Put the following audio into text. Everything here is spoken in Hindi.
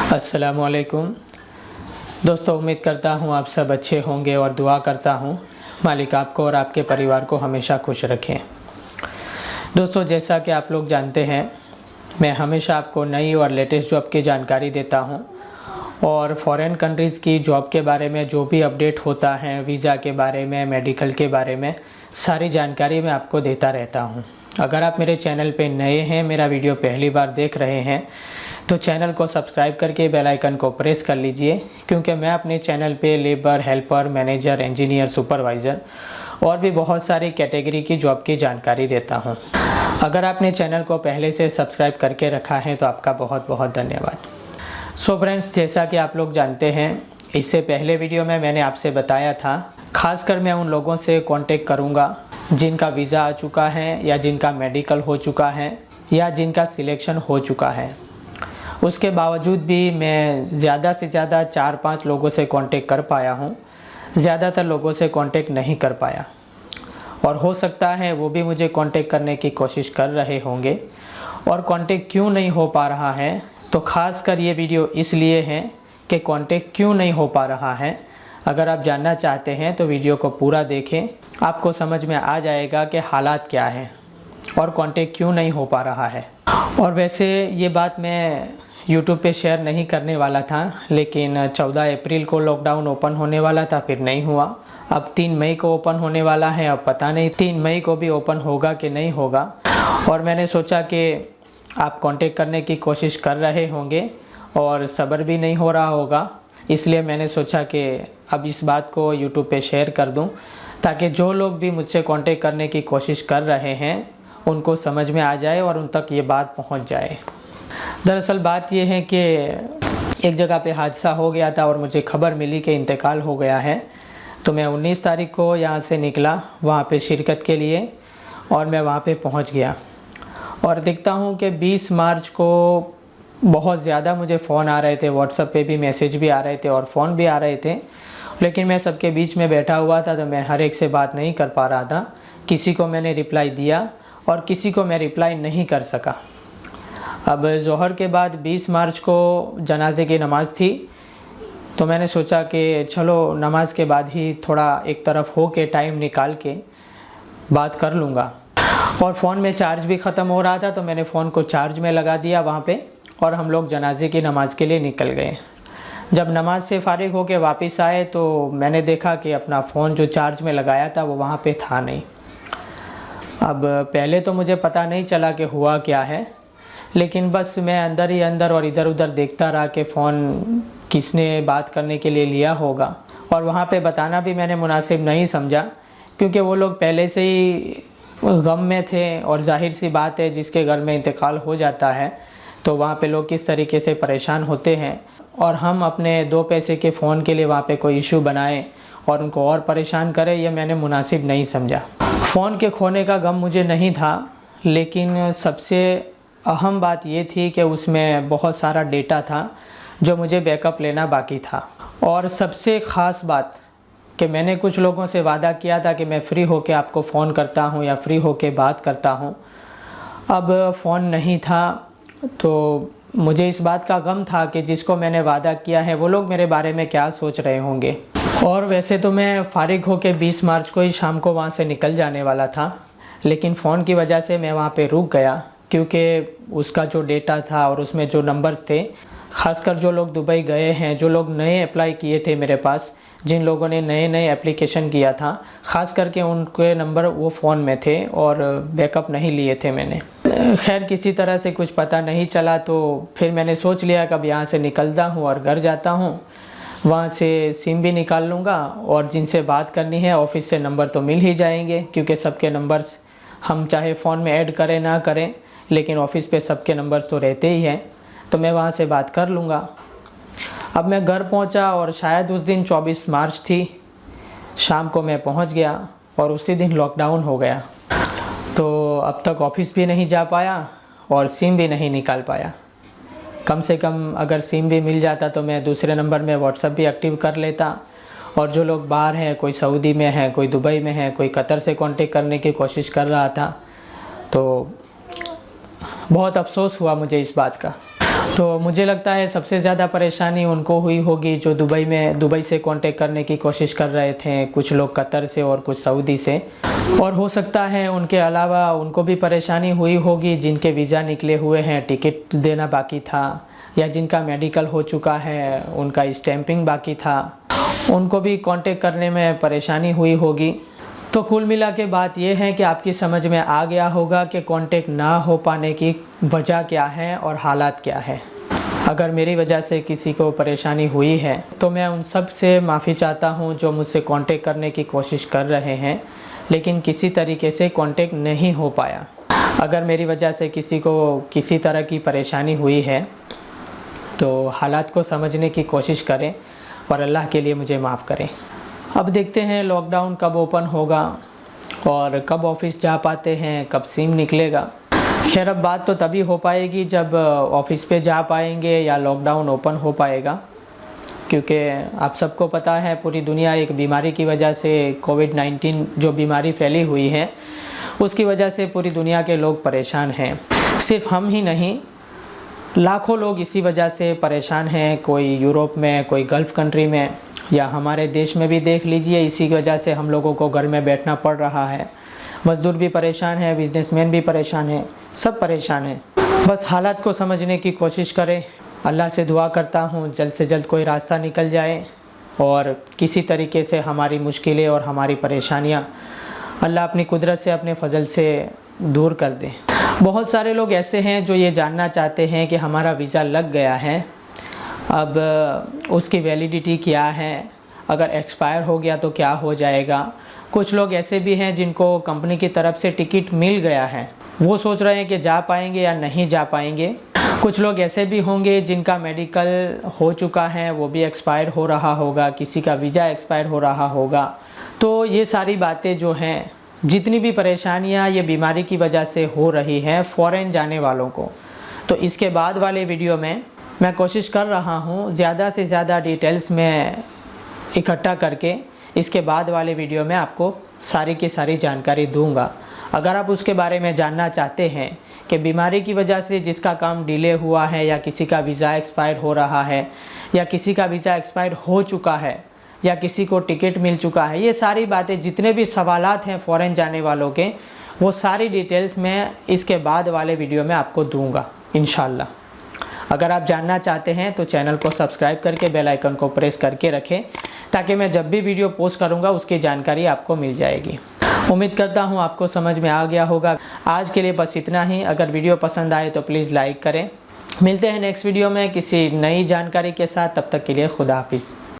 अस्सलामुअलैकुम दोस्तों, उम्मीद करता हूँ आप सब अच्छे होंगे और दुआ करता हूँ मालिक आपको और आपके परिवार को हमेशा खुश रखें। दोस्तों, जैसा कि आप लोग जानते हैं, मैं हमेशा आपको नई और लेटेस्ट जॉब की जानकारी देता हूँ और फॉरेन कंट्रीज़ की जॉब के बारे में जो भी अपडेट होता है, वीज़ा के बारे में, मेडिकल के बारे में, सारी जानकारी मैं आपको देता रहता हूँ। अगर आप मेरे चैनल पे नए हैं, मेरा वीडियो पहली बार देख रहे हैं, तो चैनल को सब्सक्राइब करके बेल आइकन को प्रेस कर लीजिए, क्योंकि मैं अपने चैनल पे labour, helper, manager, engineer, supervisor और भी बहुत सारी कैटेगरी की जॉब की जानकारी देता हूँ। अगर आपने चैनल को पहले से सब्सक्राइब करके रखा है तो आपका बहुत बहुत धन्यवाद। सो फ्रेंड्स, जैसा कि आप लोग जानते हैं, इससे पहले वीडियो में मैंने आपसे बताया था, खासकर मैं उन लोगों से कांटेक्ट करूंगा जिनका वीज़ा आ चुका है या जिनका मेडिकल हो चुका है या जिनका सिलेक्शन हो चुका है। उसके बावजूद भी मैं ज़्यादा से ज़्यादा 4-5 लोगों से कांटेक्ट कर पाया हूँ, ज़्यादातर लोगों से कांटेक्ट नहीं कर पाया। और हो सकता है वो भी मुझे कांटेक्ट करने की कोशिश कर रहे होंगे। और कांटेक्ट क्यों नहीं हो पा रहा है, तो ख़ास कर ये वीडियो इसलिए है कि कांटेक्ट क्यों नहीं हो पा रहा है। अगर आप जानना चाहते हैं तो वीडियो को पूरा देखें, आपको समझ में आ जाएगा कि हालात क्या हैं और कांटेक्ट क्यों नहीं हो पा रहा है। और वैसे ये बात मैं YouTube पे शेयर नहीं करने वाला था, लेकिन 14 अप्रैल को लॉकडाउन ओपन होने वाला था, फिर नहीं हुआ। अब 3 मई को ओपन होने वाला है, अब पता नहीं 3 मई को भी ओपन होगा कि नहीं होगा। और मैंने सोचा कि आप कांटेक्ट करने की कोशिश कर रहे होंगे और सब्र भी नहीं हो रहा होगा, इसलिए मैंने सोचा कि अब इस बात को YouTube पे शेयर कर दूं, ताकि जो लोग भी मुझसे कांटेक्ट करने की कोशिश कर रहे हैं उनको समझ में आ जाए और उन तक ये बात पहुंच जाए। दरअसल बात ये है कि एक जगह पे हादसा हो गया था और मुझे खबर मिली कि इंतकाल हो गया है। तो मैं 19 तारीख को यहाँ से निकला वहाँ पे शिरकत के लिए और मैं वहाँ पे पहुँच गया। और देखता हूँ कि 20 मार्च को बहुत ज़्यादा मुझे फ़ोन आ रहे थे, व्हाट्सएप पे भी मैसेज भी आ रहे थे और फ़ोन भी आ रहे थे, लेकिन मैं सबके बीच में बैठा हुआ था तो मैं हर एक से बात नहीं कर पा रहा था। किसी को मैंने रिप्लाई दिया और किसी को मैं रिप्लाई नहीं कर सका। अब ज़ोहर के बाद 20 मार्च को जनाजे की नमाज़ थी, तो मैंने सोचा कि चलो नमाज के बाद ही थोड़ा एक तरफ हो के टाइम निकाल के बात कर लूँगा। और फ़ोन में चार्ज भी ख़त्म हो रहा था, तो मैंने फ़ोन को चार्ज में लगा दिया वहाँ पे और हम लोग जनाजे की नमाज़ के लिए निकल गए। जब नमाज से फ़ारिग होके वापस आए तो मैंने देखा कि अपना फ़ोन जो चार्ज में लगाया था वो वहाँ पे था नहीं। अब पहले तो मुझे पता नहीं चला कि हुआ क्या है, लेकिन बस मैं अंदर ही अंदर और इधर उधर देखता रहा कि फ़ोन किसने बात करने के लिए लिया होगा। और वहाँ पे बताना भी मैंने मुनासिब नहीं समझा, क्योंकि वो लोग पहले से ही गम में थे और जाहिर सी बात है, जिसके घर में इंतकाल हो जाता है तो वहाँ पे लोग किस तरीके से परेशान होते हैं। और हम अपने 2 पैसे के फ़ोन के लिए वहाँ पे कोई इशू बनाएं और उनको और परेशान करें, यह मैंने मुनासिब नहीं समझा। फ़ोन के खोने का गम मुझे नहीं था, लेकिन सबसे अहम बात ये थी कि उसमें बहुत सारा डेटा था जो मुझे बैकअप लेना बाकी था। और सबसे ख़ास बात कि मैंने कुछ लोगों से वादा किया था कि मैं फ़्री होके आपको फ़ोन करता हूँ या फ़्री होके बात करता हूँ। अब फ़ोन नहीं था तो मुझे इस बात का गम था कि जिसको मैंने वादा किया है वो लोग मेरे बारे में क्या सोच रहे होंगे। और वैसे तो मैं फ़ारिग होके 20 मार्च को ही शाम को वहाँ से निकल जाने वाला था, लेकिन फ़ोन की वजह से मैं वहाँ पे रुक गया, क्योंकि उसका जो डेटा था और उसमें जो नंबर्स थे, ख़ासकर जो लोग दुबई गए हैं, जो लोग नए अप्लाई किए थे मेरे पास, जिन लोगों ने नए एप्लीकेशन किया था, ख़ास करके उनके नंबर वो फ़ोन में थे और बैकअप नहीं लिए थे मैंने। खैर, किसी तरह से कुछ पता नहीं चला, तो फिर मैंने सोच लिया कि अब यहाँ से निकलता हूँ और घर जाता हूँ, वहाँ से सिम भी निकाल लूँगा और जिनसे बात करनी है ऑफ़िस से नंबर तो मिल ही जाएंगे, क्योंकि सबके नंबर्स हम चाहे फ़ोन में ऐड करें ना करें, लेकिन ऑफ़िस पे सबके नंबर्स तो रहते ही हैं, तो मैं वहाँ से बात कर लूँगा। अब मैं घर पहुँचा और शायद उस दिन 24 मार्च थी, शाम को मैं पहुँच गया और उसी दिन लॉकडाउन हो गया। तो अब तक ऑफ़िस भी नहीं जा पाया और सिम भी नहीं निकाल पाया। कम से कम अगर सिम भी मिल जाता तो मैं दूसरे नंबर में व्हाट्सएप भी एक्टिव कर लेता। और जो लोग बाहर हैं, कोई सऊदी में है, कोई दुबई में है, कोई कतर से कांटेक्ट करने की कोशिश कर रहा था, तो बहुत अफसोस हुआ मुझे इस बात का। तो मुझे लगता है सबसे ज़्यादा परेशानी उनको हुई होगी जो दुबई से कांटेक्ट करने की कोशिश कर रहे थे, कुछ लोग कतर से और कुछ सऊदी से। और हो सकता है उनके अलावा उनको भी परेशानी हुई होगी जिनके वीज़ा निकले हुए हैं, टिकट देना बाकी था, या जिनका मेडिकल हो चुका है, उनका स्टैंपिंग बाकी था, उनको भी कांटेक्ट करने में परेशानी हुई होगी। तो कुल मिला के बात यह है कि आपकी समझ में आ गया होगा कि कांटेक्ट ना हो पाने की वजह क्या है और हालात क्या है। अगर मेरी वजह से किसी को परेशानी हुई है तो मैं उन सब से माफ़ी चाहता हूं जो मुझसे कांटेक्ट करने की कोशिश कर रहे हैं लेकिन किसी तरीके से कांटेक्ट नहीं हो पाया। अगर मेरी वजह से किसी को किसी तरह की परेशानी हुई है तो हालात को समझने की कोशिश करें और अल्लाह के लिए मुझे माफ़ करें। अब देखते हैं लॉकडाउन कब ओपन होगा और कब ऑफ़िस जा पाते हैं, कब सिम निकलेगा। खैर अब बात तो तभी हो पाएगी जब ऑफ़िस पे जा पाएंगे या लॉकडाउन ओपन हो पाएगा, क्योंकि आप सबको पता है पूरी दुनिया एक बीमारी की वजह से, कोविड-19 जो बीमारी फैली हुई है उसकी वजह से पूरी दुनिया के लोग परेशान हैं। सिर्फ हम ही नहीं, लाखों लोग इसी वजह से परेशान हैं। कोई यूरोप में, कोई गल्फ़ कंट्री में, या हमारे देश में भी देख लीजिए, इसी की वजह से हम लोगों को घर में बैठना पड़ रहा है। मज़दूर भी परेशान है, बिजनेसमैन भी परेशान है, सब परेशान हैं। बस हालात को समझने की कोशिश करें। अल्लाह से दुआ करता हूँ जल्द से जल्द कोई रास्ता निकल जाए और किसी तरीके से हमारी मुश्किलें और हमारी परेशानियाँ अल्लाह अपनी कुदरत से, अपने फजल से दूर कर दें। बहुत सारे लोग ऐसे हैं जो ये जानना चाहते हैं कि हमारा वीज़ा लग गया है, अब उसकी वैलिडिटी क्या है, अगर एक्सपायर हो गया तो क्या हो जाएगा। कुछ लोग ऐसे भी हैं जिनको कंपनी की तरफ से टिकट मिल गया है, वो सोच रहे हैं कि जा पाएंगे या नहीं जा पाएंगे। कुछ लोग ऐसे भी होंगे जिनका मेडिकल हो चुका है, वो भी एक्सपायर हो रहा होगा, किसी का वीज़ा एक्सपायर हो रहा होगा। तो ये सारी बातें जो हैं, जितनी भी परेशानियां ये बीमारी की वजह से हो रही हैं फ़ॉरेन जाने वालों को, तो इसके बाद वाले वीडियो में मैं कोशिश कर रहा हूँ ज़्यादा से ज़्यादा डिटेल्स में इकट्ठा करके इसके बाद वाले वीडियो में आपको सारी की सारी जानकारी दूंगा। अगर आप उसके बारे में जानना चाहते हैं कि बीमारी की वजह से जिसका काम डिले हुआ है, या किसी का वीज़ा एक्सपायर हो रहा है, या किसी का वीज़ा एक्सपायर हो चुका है, या किसी को टिकट मिल चुका है, ये सारी बातें, जितने भी सवालात हैं फ़ॉरेन जाने वालों के, वो सारी डिटेल्स मैं इसके बाद वाले वीडियो में आपको दूंगा इंशाल्लाह। अगर आप जानना चाहते हैं तो चैनल को सब्सक्राइब करके बेल आइकन को प्रेस करके रखें, ताकि मैं जब भी वीडियो पोस्ट करूंगा उसकी जानकारी आपको मिल जाएगी। उम्मीद करता हूं आपको समझ में आ गया होगा। आज के लिए बस इतना ही। अगर वीडियो पसंद आए तो प्लीज़ लाइक करें। मिलते हैं नेक्स्ट वीडियो में किसी नई जानकारी के साथ। तब तक के लिए खुदा हाफिज़।